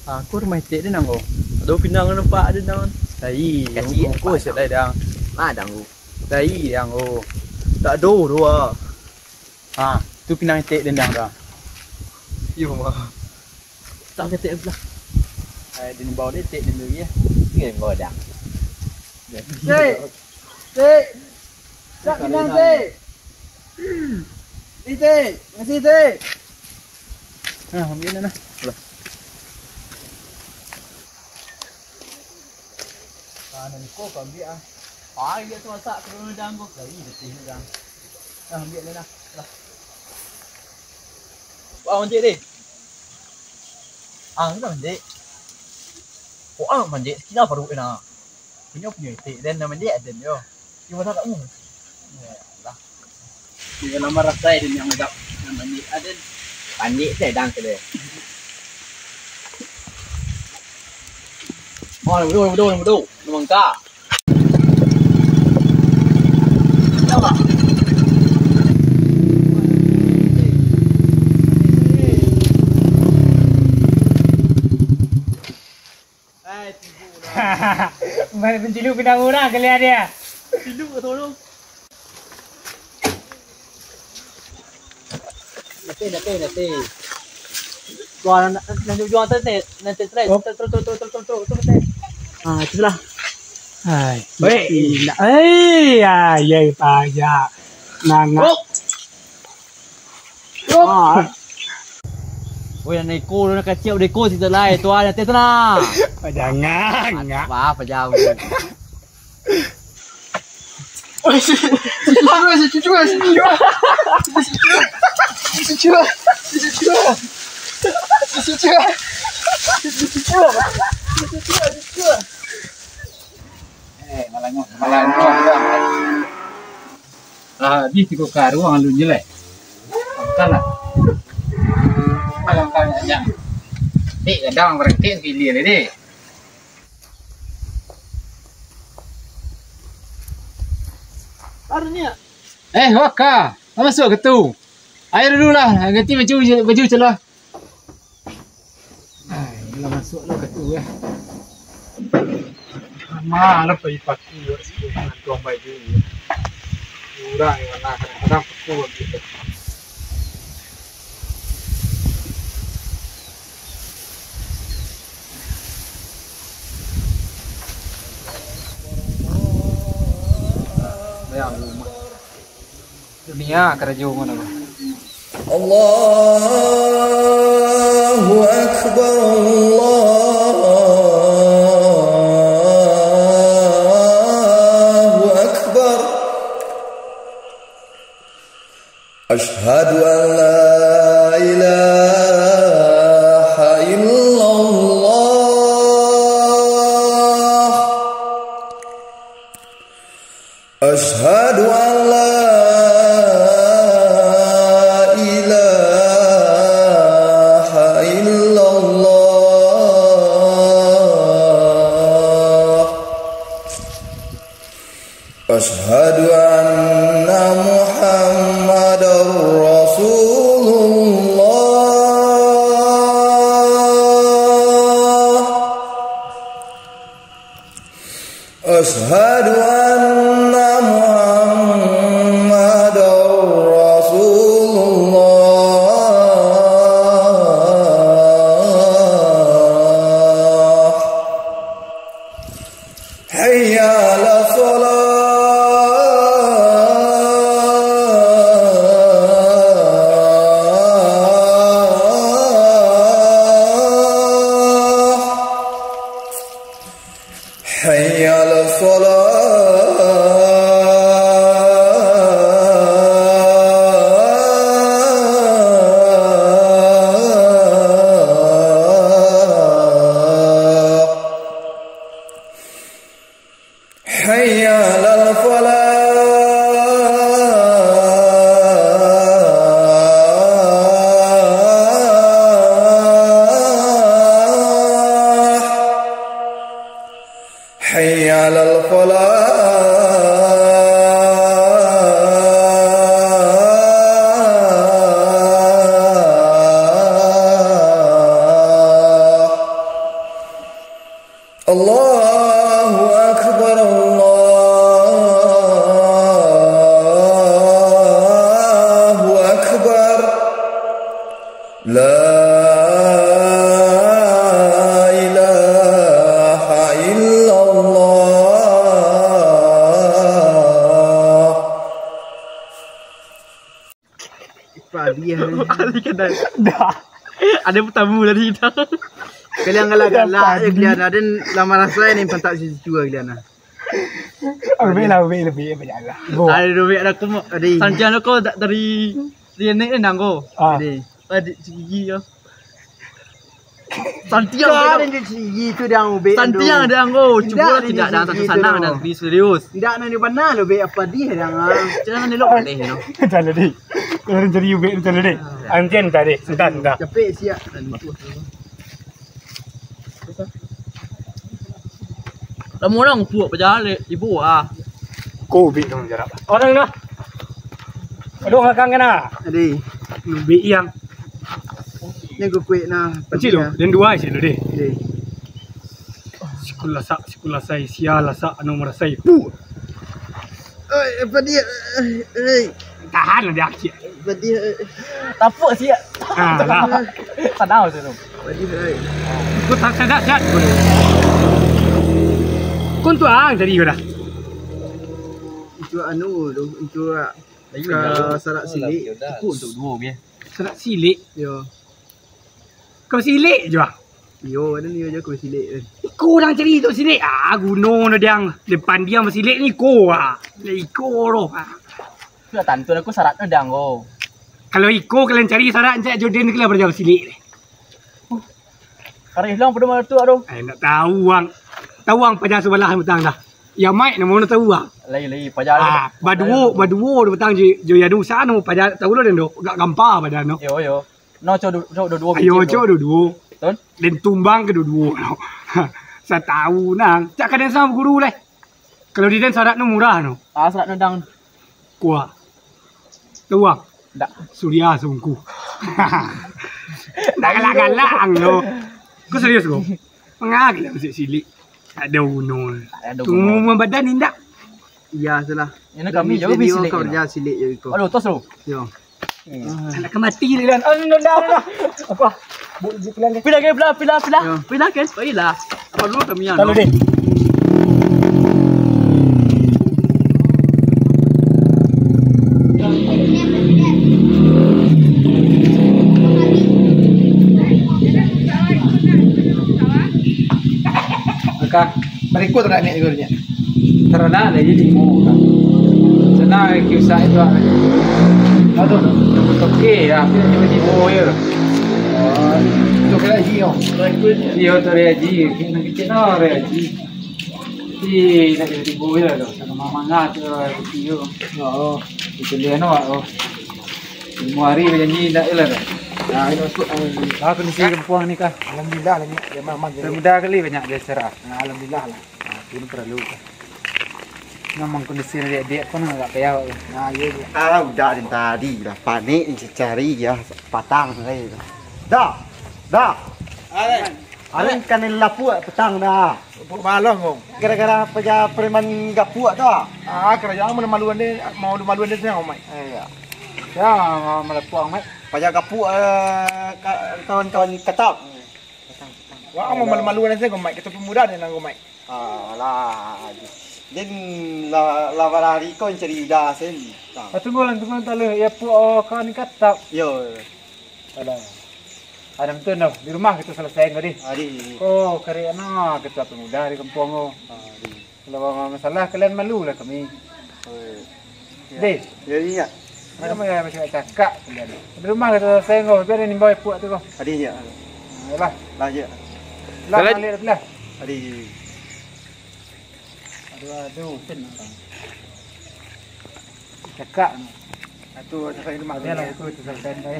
Aku rumah itik dia nang oh. Ada pinang nampak ada nang. Dai, aku set dai dang. Ada aku. Dai yang oh. Tak ada dua. Tu pinang itik dia nang dah. Yo mah. Tak ketik pula. Dia bawa dia itik dia dulu ya. Ni bawa dah. Tik. Tak pinang tik. Tik, masih tik. Ambil nah. Nanti kau ambil dia tu masak kerana dah anggur. Lagi betul dah. Ambil dia lah. Mandik ni. Kita mandik. Mandik kita baru kena. Punya itik dan mandik ada dia. Cuma tak kamu. Lah. Dia nama rasa dia yang ada mandik ada. Mandik saya dang ke dia. Betul. Memang tak. Apa? Main pencilu pinang orang kalian dia. Tidur ke tolong? Nanti. Jual nanti try. Terus. Itulah. Hai. Baik. Ya payah. Nangak. Ôi này cô nó cái triệu đấy cô thì giờ này toa là tết na. Jangan. Apa jauh. Ôi malah di tiga karu ang lu jelek. Kan lah. Malam kali aja. Kadang berhenti pilih ni. Arnya. Waka, masuk ke tu? Air dulu lah, ganti baju celah. Dah masuk lah ke tu Malah pergi pakai dengan tuang baju. Kurang yang mana kadang-kadang pukul gitu. Dunia kerja mana? Allahu Akbar, Allahu Akbar. Ashhadu an la ilaha illallah. Ashhadu an la Ashhadu anna Muhammadar Rasulullah. Ashhadu anna Muhammadar Rasulullah. Hayya 'ala shalah. حي على الصلاة حي على حي على الفلاح الله أكبر الله أكبر لا إله إلا الله Dia Ali kedai. Dah. Ada tamu tadi dah. Kalian galak-galak je kalian. Ada lamaran saya ni pantak situ kalian. Lebih banyak lah. Ada duit ada aku ada. Sanjian kau dari naik nang kau. Ada gigi yo. Santiang ada gigi tu dah ubek. Santiang ada kau. Cuba tidak ada satu sana ada serius. Tidak nak ni mana lo be apa dia dah. Jangan ni lo boleh no. Jalan deh. Orang jadi ubek jalan deh. Antian tadi. Sudah. Capek siap. Lama orang puak berjalan ibu ah. Kau ubek dong jarak. Orang dah. Aduh ngakang kena. Ade. Ubek yang. Ni aku kuih nah. Kecil loh. Dan dua aja loh deh. Ade. Sekolah saya sial sa anu merasai. Apa dia? Tahan lah dia kecil. Apa dia? Tapuk siap. Lah. Tanau tu. Apa dia? Kau tak sadar. Kau tu jadi kau dah. Itu anu tu, itu sarak silik. Aku untuk dua dia. Sarak silik. Yo. Kau silik je. Yo, ada ni aja aku silik. Kau orang cari tu silik. Gunung na diang. Depan dia masih silik ni kau Iko roh. Sudah tantu aku sarat na dang ko. Kalau Iko kalian cari sarak Encik Jordan kalian berjauh silik. Karena hilang pada mana tu aduh. Nak tahu ang. Tahu ang pada sebelah betang dah. Ya mai nak mau tahu ang. Lai pajal. Baduo betang je ya du sana pada tahu lo den do. Gak gampang pada no. Yo. No dua. Ayo dua. Betul? Dan tumbang ke dua. Saya tahu nang. Cak kadang sama guru leh. Kalau di den sarak no murah no. Sarat na dang. Kuah. Tahu ang. Tak. Surya sungku. Nak galak-galak ang lo. Kau serius kau? Mengagak masih silik. Ada gunung. Tunggu badan indak. Iya salah. Ini kami jauh lebih silik. Kau kerja silik je itu. Aduh, tos lu. Yo. Nak kemati ni kan. Dah. Apa? Pilih kan? Baiklah. Apa dulu kami yang. Kalau deh. Berikut tak ni igurnya. Karena lagi di mo kan. Sana kisah itu ada. Aduh, okey ya, kita di mo ya. Tu kena jio. Jio tu reaji, kita kena reaji. Di nak di mo ya tu. Sama mama tu jio. Oh, itu dia no. Di mo hari janji nak elok. Nah, ini masuk kondisi kempuan ni kah? Alhamdulillah lah ni. Dia memang mudah kali banyak dia cerah. Alhamdulillah lah. Ini perlu kah? Memang kondisi dia pun agak payah. Nah, iya. Udah dari tadi dah panik cari ya patang lagi. Dah. Ada kan lapu petang dah. Malang kong. Gara-gara peja preman gak puak dah. Kerajaan maluan dia mau maluan dia senang mai. Iya. Ya, melapuang mai. Peja gak puak kawan-kawan ketak. Wah, mau malu-maluan dia mai. Kita pemuda dia nang mai. Lah. Dan lawarari kau cari dah sen. Tunggu tali. Ya puak kawan ketak. Yo. Ada. Ada betul no. Di rumah kita selesai ngadi. Hari. Oh, karya na kita pemuda di kampung oh. Kalau masalah kalian malu lah kami. Deh. Jadi ya. Mana macam cakap kalian. Di rumah kita selesai ngau. Biar ni bawa puak tu kau. Hari ya. Lah. Lah ya. Lah balik dah. Hari. Aduh, sen. Cakap. Atu cakap di rumah dia lah aku tu selesai dah.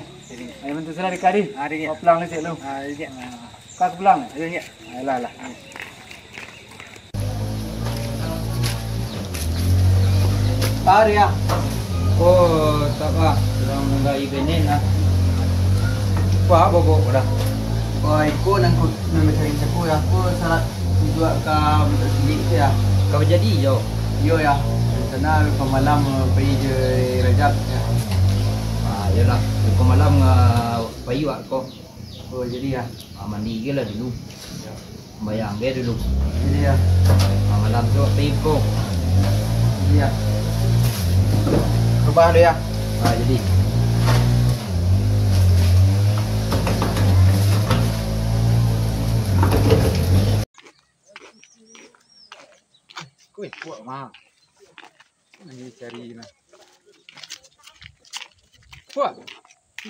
Ai mentu sana di kari. Hari ni. Pulang ni cik lu. Hari ni. Kau pulang. Hari ni. Lah. Arya. Oh, tak apa. Orang enggak ibenin lah. Wah, bobo dah. Oi, ko nang cari aku sarat buat kau sendiri ya. Kau jadi jo. Yo ya. Sana kau malam pergi je Rajab ya. Yalah. Kau malam bayi wak kau. Oh jadi ya. Mandi ke lah dulu. Bayang ke dulu. Jadi ya. Malam tu pergi kau. Jadi ya. Rubah dia ya. Jadi. Kuih puak mah. Ini cari nah. Puak.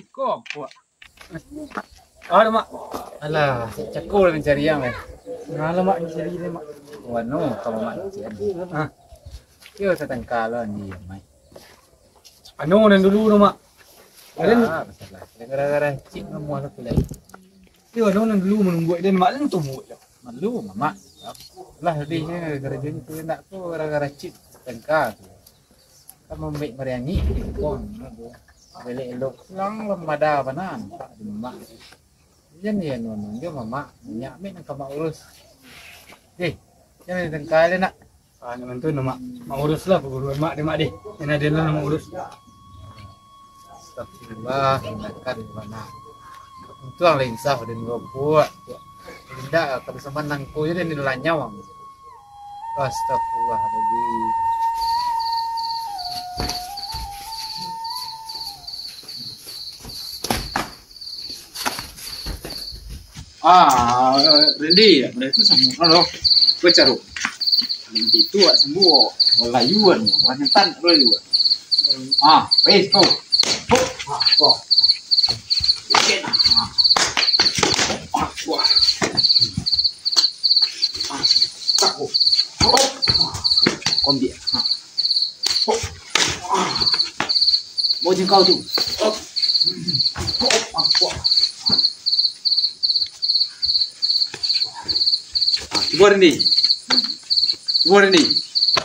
Kok puak. Ada mak. Alah, cakul mencari yang Ngalah mak ni cari ni mak. Wano kamu mak cari. Ha. Yo setengkal lah ni mai. Anu nan dulu tu mak. Ada masalah. Gara-gara cik semua satu lagi. Dia anu nan dulu menunggu dia mak lan tu buat. Malu mak. Lah lebihnya kerjanya tu nak tu gara-gara cik setengkal tu. Kamu ambil meriani pon. Beli elok lang lemada banan tak di mak. Jan dia nunung dia mama minyak mek nak mak urus. Jangan tengkal nak. Nak tu mak. Mak urus lah perguruan mak dia mak deh. Yang ada lah mak urus. Astagfirullah, tindakan mana. Itu yang lain sah dan gua buat. Tidak kalau sama nangku je dia nilai nyawang. Astagfirullahaladzim. Rendi, mereka tu semua loh. Kau caruk. Nanti tu semua walayuan, wanita walayuan. Wes kau. Kau. Ikan. Wah. Takut. Kom dia. Mau jengkau tu. Buat ni.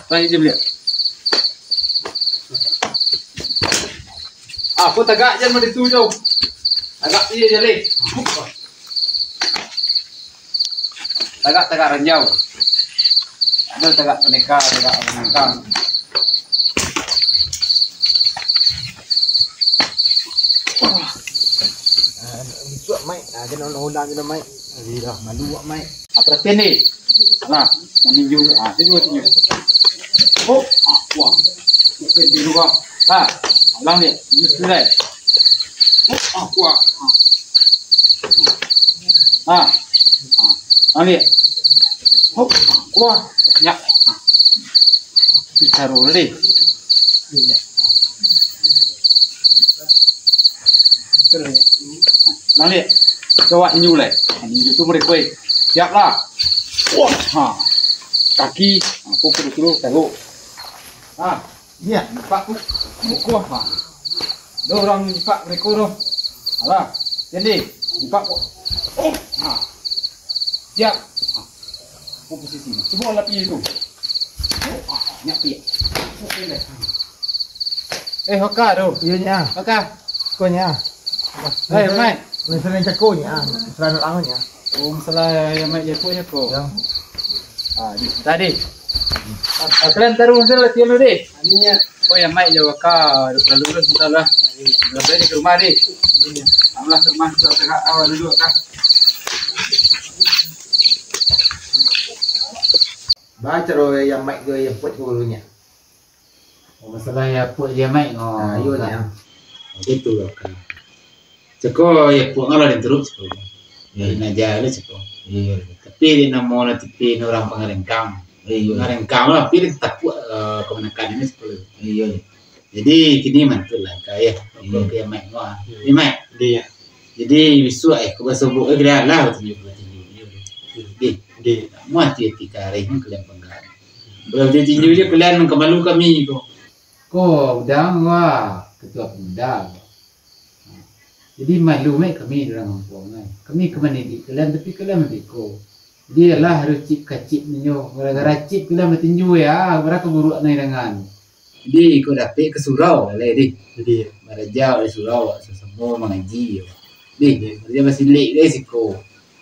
Tanya je beliau. Aku tagak je mari tu jauh. Agak dia je le. Tagak ranjau. Ada tagak peneka. Buat mai. Jangan undang je mai. Jadi dah malu buat mai. Apa ni? Nah, ini juga. Ini dua tinju. Wah. Oke, biru kah? Ulang ni. Just ni. Wah. Ni. Wah. Nyak. Bicara lagi. Ulang ni. Coba tinju leh. Tinju tu mereka. Siap lah. Wah, kaki, pukul dulu, tahu. Iya. Pak, pukul apa? Dua orang pak mereka tu. Alah, jadi pak. Siap. Pukul sini. Semua lapi itu. Nyapi. Hoka tu. Iya nya. Hoka. Kau nya. Mai. Misalnya cakap nya. Misalnya orang nya. Masalah yang mai dia punya ko. Ya. Tadi. Kalian taruh masalah tiada deh. Aninya. Oh yang mai je waka lalu masalah. Lebih ke rumah deh. Allah ke rumah tu tengah awal dulu kah. Baca roh yang mic ke yang buat gurunya. Masalah ya puak dia mai Ayo nya. Itu lah kan. Ceko ya puak ngalah dan terus ceko. Ya naja le ceko. Iya. Tapi dia namo na tipe orang pengarengkang. Pengarengkang lah pilih tak puak kemenakan ini ceko. Iya. Jadi kini mantul lah kaya. Kalau dia mai ngah. Ni mai. Dia. Jadi bisu ko basobok kira lah tu. Di mau hati-hati kare ni kalian penggal. Belum dia tinju je kalian kemalu kami ko. Ko udang wah ketua pemuda. Jadi malu kami orang kampung kan. Kami kemendidik kalian tapi kalian mendiko. Dia lah harus cip kacip ninyo. Gara-gara cip kalian bertinju ya. Berapa buruk naik dengan. Jadi ko dapat ke surau lah di. Jadi merajau di surau semua mengaji. Di dia masih lek dia siko.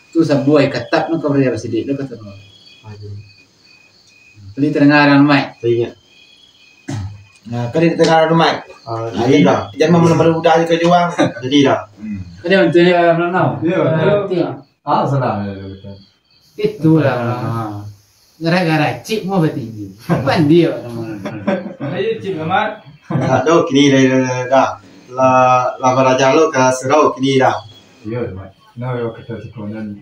Tu sabuai katap nak kau dia masih lek kata no. Beli tengah orang mai. Tanya. Nah, kan di tengah rumah. Jadi dah. Jangan mana-mana udah ke juang. Jadi dah. Kau dia untuk dia melanau. salah. Itulah. Gara-gara cip mau bertinggi. Bukan dia nama. Ayo cip amat. Dah kini dah. La beraja lo ke serau kini dah. Iya, mak. Nah, yo kata sekonan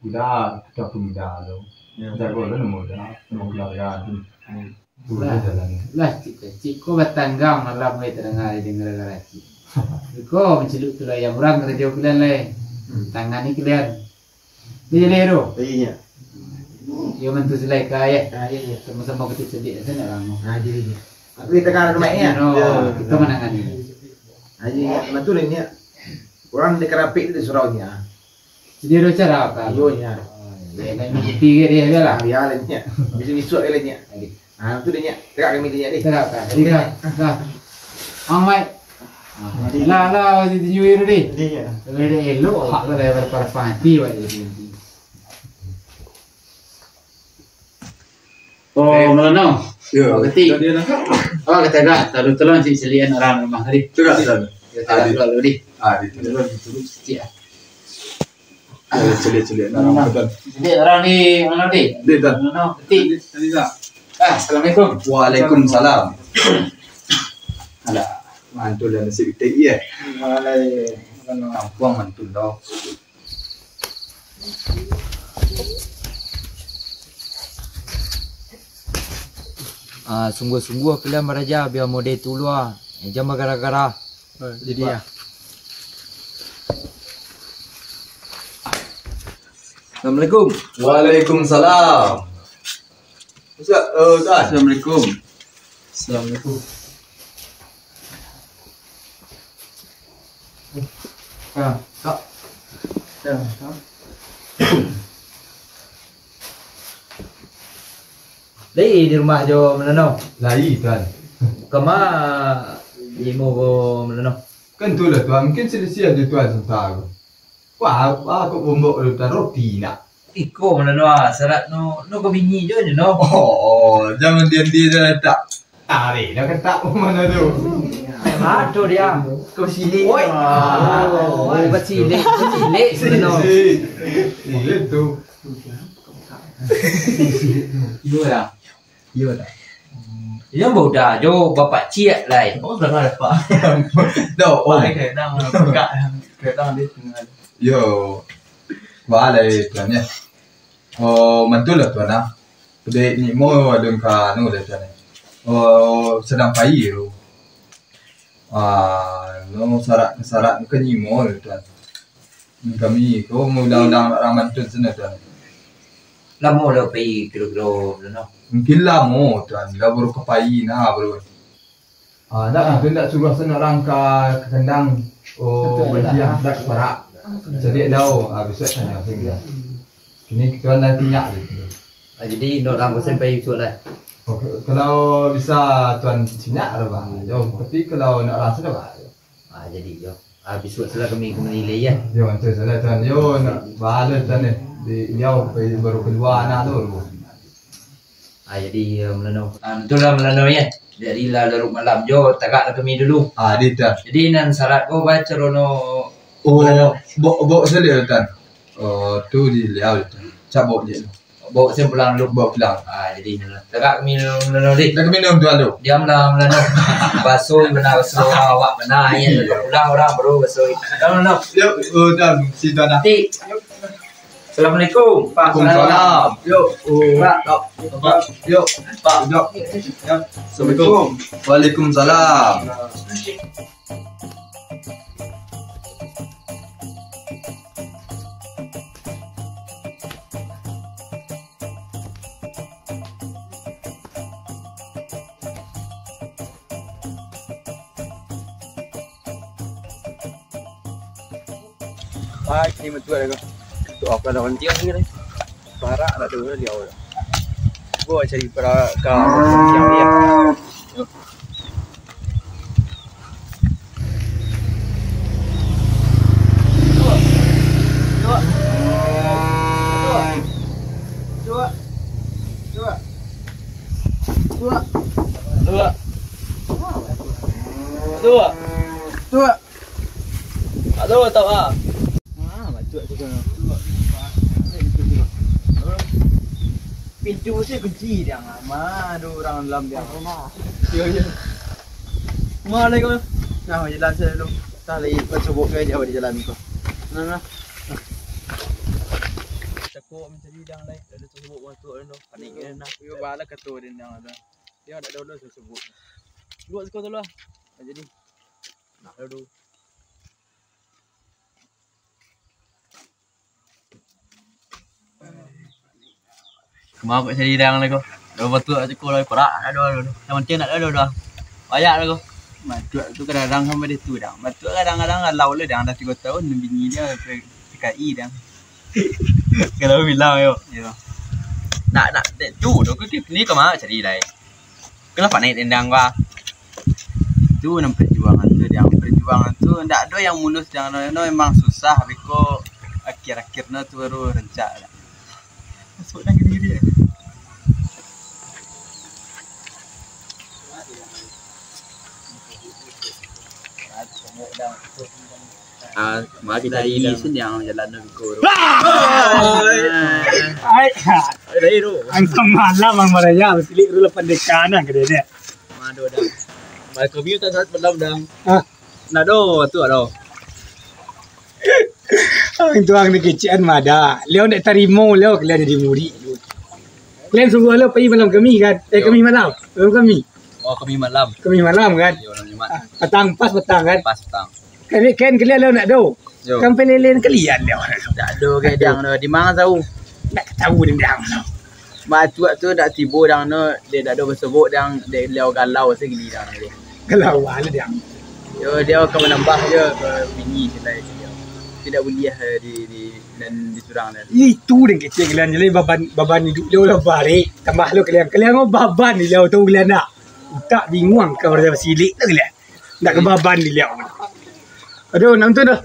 udah kita pun muda lo. Jago lo muda. Mau keluarga tu. Lah cip kau bertanggang malam mai tengah di gara-gara cip. Kau mencelup tu lah yang orang kerja kalian leh. Tangan ni kalian. Dia lero. Tanya. Dia mentu selai kaya. Sama-sama kita cedik sana orang. Jadi. Aku di tengah rumahnya. Kita menangani. Haji betul ini. Orang di kerapik di suraunya. Jadi ada cara apa? Ayonya. Dia kan mesti dia lah. Biar lainnya. Bisa disuk lainnya. Ah tu dia. Tegak kami dia ni. Terap kan? Jadi dah. Amai. Lah di New Year ni. Dia. Dia elok hak pada para parti wajib ni. Oh, mana? Ya. Ketik. Oh, kata dah. Tolong cik selian orang rumah tadi. Sudah. Kita dulu di. Itu. Cik. Celik-celik orang betul. Jadi orang ni mana di? Dia dah. Mana? Ketik. Tadi dah. Assalamualaikum. Waalaikumsalam. Alah, mantul dan nasi itik ya. Walai. Kampung mantul dah. Sungguh-sungguh kalian beraja biar model tu luar. Jangan gara-gara. Jadi ya. Assalamualaikum. Waalaikumsalam. Ustaz, Assalamualaikum. Assalamualaikum. Tak. Lagi di rumah jo menanau. Lai tuan. Kama imo go menanau. Kan tu lah tuan, mungkin sia-sia je tuan sebentar. Wah, aku bombok tuan roti nak. Iko menanau serat no kebinyi jo je no. Oh, jangan dia dah tak. Tarik dah kata mana tu. Mado dia. Kau silik. Oi. Oh, bersilik menanau. Itu. Yo dah. Yang boda jo bapak cik lai. Oh dah ada pak. Đâu, Pak ke nang buka ke nang di tengah. Yo. Vale tuan ya. Oh, mantul lah tuan ah. Bude ni mo adun ka nu dah tuan. Oh, sedang pai tu. No sarat ke ni mo tuan. Kami ko mula-mula orang mantul sana tuan. Lamo dah pergi kilo-kilo no. Mungkin lah mo tuan. Dah baru ke pai nah baru. Nak tu nak suruh sana orang ke kandang. Oh, berdiam dak parak. Jadi dah besok sana sehingga. Kini tuan nanti nyak gitu. Jadi nak orang sampai besok dah. Kalau bisa tuan sinyak ada bang. Jom. Tapi kalau nak rasa dah bang. Jadi jo. Besok setelah kami menilai ya. Yo, tu salah tuan. Yo nak balik tuan ni. Di jauh baru keluar anak tu. Jadi melanau. Betul lah melanau ya. Jadi lah larut malam jo tagak kami dulu. Di tuan. Jadi nan syarat kau baca rono. Oh, bawa saya tuan. Oh, tu di liau tuan. Cabut je. Bawa saya pulang dulu. Bawa pulang. Jadi tagak kami melanau dik. Dah minum tuan tu. Diamlah melanau. Basuh benar basuh awak benar ya. Pulang orang baru basuh. Melanau. Yo, tuan si tuan dah. Dik. Assalamualaikum. Waalaikumsalam. Yo, Pak. yo, Pak. Jom. Assalamualaikum. Waalaikumsalam. Ini betul ada tu apa dah nanti ni ni. Barak dah tu dia awak. Gua cari para yang dia. Dua. Dua. Dua. Dua. Dua. Dua. Dua tau ah. Macam tu kan. Pintu saya kunci dia lama ada orang dalam dia. Ya ya. Mana kau? Nah, jalan saya dulu. Tak lagi pasubuk ke dia di jalan kau. Nah. Cakap mencari dang lain. Ada sebut waktu anu. Panik ke nak. Yo bala ketua dia dang ada. Dia ada dulu sebut. Luat sekolah dulu lah. Jadi. Nak dulu. Kemau kat cari dang lagi kau. Dah betul tak cukup lagi perak dah dulu. Yang penting nak dulu dah. Banyak dah kau. Matuk tu kadang-kadang sampai dia tu dah. Matuk kadang-kadang galau le dah 3 tahun bini dia PKI dah. Kalau bilang yo. Nak tu tu ni kau mau cari lai. Kenapa naik tendang gua? Tu nampak perjuangan tu dia. Perjuangan tu ndak ada yang mulus jangan no memang susah biko akhir-akhirnya tu baru rencak dah. Masuk dalam diri dia. Mari tadi sini yang jalan Biko. Ai tu. Angkam malam ang maraya mesti ru lepas dekana ke dia. Mado dah. Mai kopi tak sat belum dah. Ha. Nak do tu ado. Ang tuang ni kecian mada. Leo nak tarimo leo kalian jadi muri. Kalian semua leo pergi malam kami kan? Kami malam. Malam kami. Oh kami malam. Kami malam kan? Yo malam Jumat. Petang pas petang kan? Pas petang. Kan kalian leo nak do. Yo. Kan pelelen kalian leo. Tak do ke dang no di mana tahu. Nak tahu dendang leo. Macam tu dak tibo dang no dia dak do bersebut dang dia leo galau segini dang dia. Kalau ala dia. Yo dia akan menambah je ke bini kita dia. Tidak boleh di dan disurang dia. Itu dia kecil kalian jadi baban hidup leo lah balik. Tambah lo kalian mau baban ni leo tahu kalian nak. Tak bingung kau dah silik tu kalian. Nak ke baban ni leo. Aduh nonton dah.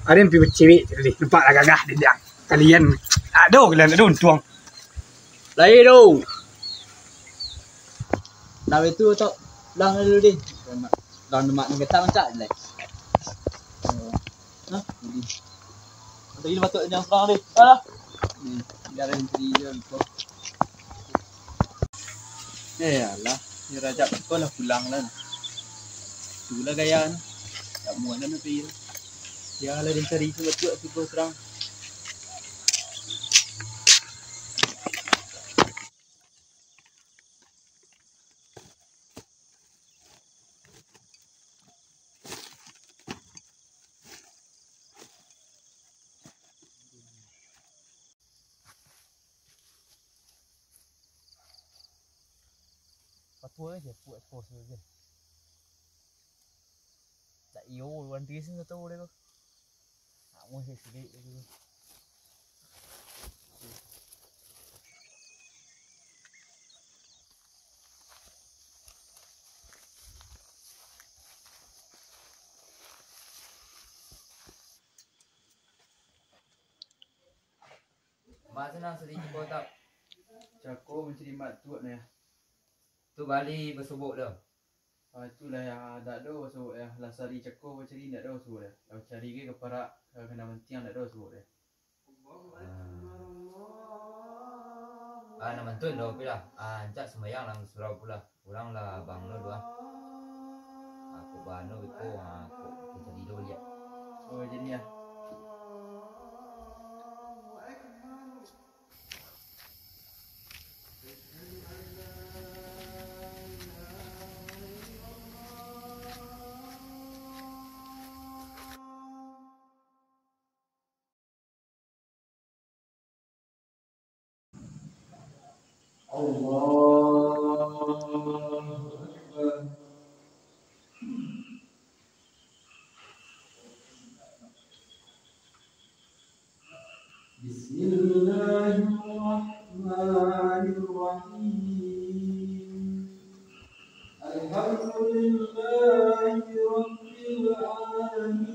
Ada yang pergi cewek tadi. Nampak lah gagah dia. Kalian aduh kalian aduh tuang. Lain tu. Dah itu tak lang dulu deh. Lang mak nak kata macam ni. Ha? Jadi. Tadi patut yang serang deh. Alah. Ni jalan sendiri je kau. Alah, ni Rajab kau lah pulang lah. Itulah gaya ni. Tak muat dah nak pergi. Dia lah dia cari tu betul tu serang. Apa aja buat pos aja. Tak iyo luar dia sini tahu dia. Kamu sih sedih gitu. Masa nak sedikit kau tak? Cakap mencari mat tu ni. Tu Bali bersubuk dah. Itulah yang tak ada bersubuk ya. Lasari cakap mencari tak ada bersubuk dah. Kalau cari ke keparak kena mentiang tak ada bersubuk dah. Nak mantun dah pula. Anjak sembahyang lang surau pula. Kurang lah bang lo dua. Aku bano biko aku jadi dulu ya. Oh jadi ya. Bismillahirrahmanirrahim. Alhamdulillahi rabbil alamin.